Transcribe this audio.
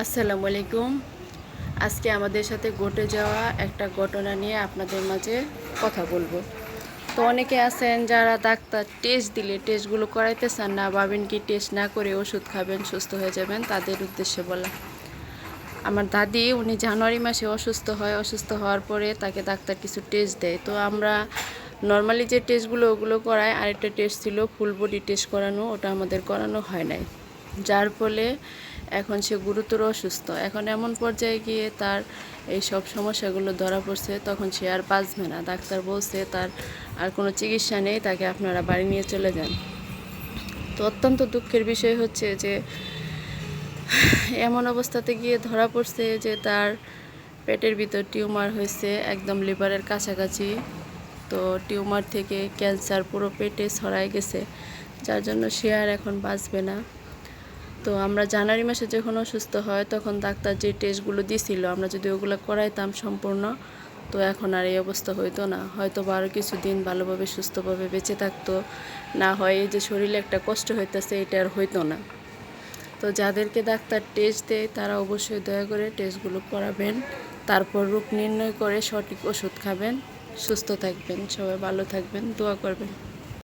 আসসালামু আলাইকুম। আজকে আমাদের সাথে ঘটে যাওয়া একটা ঘটনা নিয়ে আপনাদের মাঝে কথা বলবো। তো অনেকে আছেন যারা ডাক্তার টেস্ট দিলে টেস্টগুলো করাইতে চান না, ভাবেন কি টেস্ট না করে ওষুধ খাবেন সুস্থ হয়ে যাবেন, তাদের উদ্দেশ্যে বলা। আমার দাদি উনি জানুয়ারি মাসে অসুস্থ হয়, অসুস্থ হওয়ার পরে তাকে ডাক্তার কিছু টেস্ট দেয়। তো আমরা নর্মালি যে টেস্টগুলো ওগুলো করাই, আরেকটা টেস্ট ছিল ফুল বডি টেস্ট করানো, ওটা আমাদের করানো হয় নাই। যার ফলে এখন সে গুরুতর অসুস্থ। এখন এমন পর্যায়ে গিয়ে তার এই সব সমস্যাগুলো ধরা পড়ছে, তখন সে আর বাঁচবে না। ডাক্তার বলছে তার আর কোনো চিকিৎসা নেই, তাকে আপনারা বাড়ি নিয়ে চলে যান। তো অত্যন্ত দুঃখের বিষয় হচ্ছে যে এমন অবস্থাতে গিয়ে ধরা পড়ছে যে তার পেটের ভিতর টিউমার হয়েছে একদম লিভারের কাছাকাছি। তো টিউমার থেকে ক্যান্সার পুরো পেটে ছড়ায় গেছে, যার জন্য সে আর এখন বাঁচবে না। তো আমরা জানুয়ারি মাসে যখন অসুস্থ হয় তখন ডাক্তার যে টেস্টগুলো দিয়েছিল, আমরা যদি ওগুলো করাইতাম সম্পূর্ণ, তো এখন আর এই অবস্থা হইতো না। হয়তো আরও কিছুদিন ভালোভাবে সুস্থভাবে বেঁচে থাকতো, না হয় এই যে শরীরে একটা কষ্ট হইতেছে এটা আর হইতো না। তো যাদেরকে ডাক্তার টেস্ট দেয় তারা অবশ্যই দয়া করে টেস্টগুলো করাবেন, তারপর রোগ নির্ণয় করে সঠিক ওষুধ খাবেন, সুস্থ থাকবেন। সবাই ভালো থাকবেন, দোয়া করবেন।